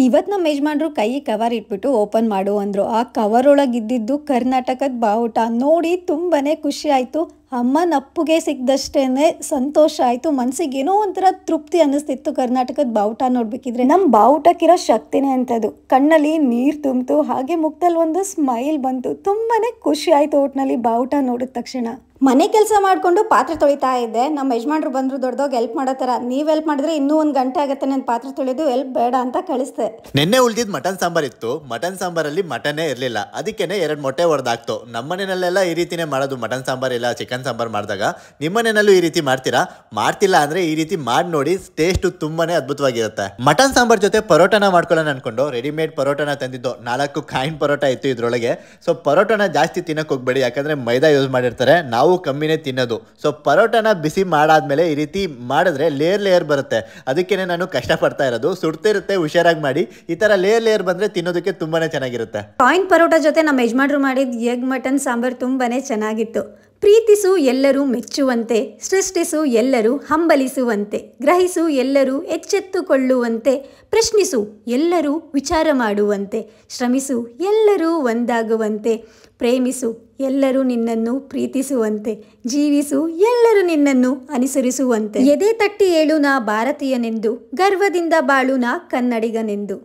ಇವತ್ತು ನಮ್ಮ ಯಜಮಾನ್ರು ಕೈ ಕವರ್ ಇಟ್ಬಿಟ್ಟು ಓಪನ್ ಮಾಡು ಅಂದರು. ಆ ಕವರ್ ಒಳಗಿದ್ದಿದ್ದು ಕರ್ನಾಟಕದ ಬಾವುಟ ನೋಡಿ ತುಂಬಾನೇ ಖುಷಿ ಆಯಿತು. ಅಮ್ಮನ ಅಪ್ಪುಗೆ ಸಿಕ್ದಷ್ಟೇನೆ ಸಂತೋಷ ಆಯಿತು. ಮನಸ್ಸಿಗೆ ಏನೋ ಒಂಥರ ತೃಪ್ತಿ ಅನ್ನಿಸ್ತಿತ್ತು ಕರ್ನಾಟಕದ ಬಾವುಟ ನೋಡ್ಬೇಕಿದ್ರೆ. ನಮ್ಮ ಬಾವುಟಕ್ಕಿರೋ ಶಕ್ತಿನೇ ಅಂತದು. ಕಣ್ಣಲ್ಲಿ ನೀರು ತುಂಬಿತು, ಹಾಗೆ ಮುಖದಲ್ಲಿ ಒಂದು ಸ್ಮೈಲ್ ಬಂತು. ತುಂಬಾನೇ ಖುಷಿ ಆಯಿತು ಒಟ್ಟಿನಲ್ಲಿ ಬಾವುಟ ನೋಡಿದ ತಕ್ಷಣ. ಮನೆ ಕೆಲಸ ಮಾಡಿಕೊಂಡು ಪಾತ್ರೆ ತೊಳಿತಾ ಇದ್ದೆ. ನಮ್ಮ ಯಜಮಾನ್ರು ಬಂದರು ದೊಡ್ಡದಾಗ ಹೆಲ್ಪ್ ಮಾಡೋ ಥರ. ನೀವು ಹೆಲ್ಪ್ ಮಾಡಿದ್ರೆ ಇನ್ನೂ ಒಂದು ಗಂಟೆ ಆಗುತ್ತೆ ನಾನು ಪಾತ್ರೆ ತೊಳೆಯೋದು, ಹೆಲ್ಪ್ ಬೇಡ ಅಂತ ಕಳಿಸ್ದೆ. ನಿನ್ನೆ ಉಳಿದಿದ್ದು ಮಟನ್ ಸಾಂಬಾರ್ ಇತ್ತು. ಮಟನ್ ಸಾಂಬಾರಲ್ಲಿ ಮಟನ್ನೇ ಇರಲಿಲ್ಲ, ಅದಕ್ಕೇನೆ 2 ಮೊಟ್ಟೆ ಹೊಡೆದಾಕ್ತು. ನಮ್ಮ ಮನೆಯಲ್ಲೆಲ್ಲ ಈ ರೀತಿನೇ ಮಾಡೋದು. ಮಟನ್ ಸಾಂಬಾರ್ ಇಲ್ಲ ಚಿಕನ್ ಸಾಂಬಾರ್ ಮಾಡಿದಾಗ ನಿಮ್ಮ ಮನೆಯಲ್ಲೂ ಈ ರೀತಿ ಮಾಡ್ತೀರಾ? ಮಾಡ್ತಿಲ್ಲ ಅಂದ್ರೆ ಈ ರೀತಿ ಮಾಡಿ ನೋಡಿ, ಟೇಸ್ಟ್ ತುಂಬಾನೇ ಅದ್ಭುತವಾಗಿರುತ್ತೆ. ಮಟನ್ ಸಾಂಬಾರ್ ಜೊತೆ ಪರೋಟನ ಮಾಡ್ಕೊಳ್ಳೋಣ ಅನ್ಕೊಂಡು ರೆಡಿಮೇಡ್ ಪರೋಟನ ತಂದಿದ್ದು. 4 ಕಾಯಿನ್ ಪರೋಟ ಇತ್ತು ಇದ್ರೊಳಗೆ. ಸೊ ಪರೋಟನ ಜಾಸ್ತಿ ತಿನ್ನಕ್ಕೆ ಹೋಗ್ಬೇಡಿ, ಯಾಕಂದ್ರೆ ಮೈದಾ ಯೂಸ್ ಮಾಡಿರ್ತಾರೆ. ನಾವು ಕಮ್ಮಿನೇ ತಿನ್ನೋದು. ಸೊ ಪರೋಟನ ಬಿಸಿ ಮಾಡಾದ್ಮೇಲೆ ಈ ರೀತಿ ಮಾಡಿದ್ರೆ ಲೇಯರ್ ಬರುತ್ತೆ. ಅದಕ್ಕೇನೆ ನಾನು ಕಷ್ಟಪಡ್ತಾ ಇರೋದು. ಸುಡ್ತಿರುತ್ತೆ, ಹುಷಾರಾಗಿ ಮಾಡಿ. ಈ ತರ ಲೇಯರ್ ಬಂದ್ರೆ ತಿನ್ನೋದಕ್ಕೆ ತುಂಬಾನೇ ಚೆನ್ನಾಗಿರುತ್ತೆ. ಕಾಯಿನ್ ಪರೋಟ ಜೊತೆ ನಮ್ಮ ಯಜಮಾನ್ರು ಮಾಡಿದ ಎಗ್ ಮಟನ್ ಸಾಂಬಾರ್ ತುಂಬಾನೇ ಚೆನ್ನಾಗಿತ್ತು. ಪ್ರೀತಿಸು ಎಲ್ಲರೂ ಮೆಚ್ಚುವಂತೆ, ಸೃಷ್ಟಿಸು ಎಲ್ಲರೂ ಹಂಬಲಿಸುವಂತೆ, ಗ್ರಹಿಸು ಎಲ್ಲರೂ ಎಚ್ಚೆತ್ತುಕೊಳ್ಳುವಂತೆ, ಪ್ರಶ್ನಿಸು ಎಲ್ಲರೂ ವಿಚಾರ ಮಾಡುವಂತೆ, ಶ್ರಮಿಸು ಎಲ್ಲರೂ ಒಂದಾಗುವಂತೆ, ಪ್ರೇಮಿಸು ಎಲ್ಲರೂ ನಿನ್ನನ್ನು ಪ್ರೀತಿಸುವಂತೆ, ಜೀವಿಸು ಎಲ್ಲರೂ ನಿನ್ನನ್ನು ಅನುಸರಿಸುವಂತೆ, ಎದೆ ತಟ್ಟಿ ಏಳು ನಾ ಭಾರತೀಯನೆಂದು, ಗರ್ವದಿಂದ ಬಾಳು ನಾ ಕನ್ನಡಿಗನೆಂದು.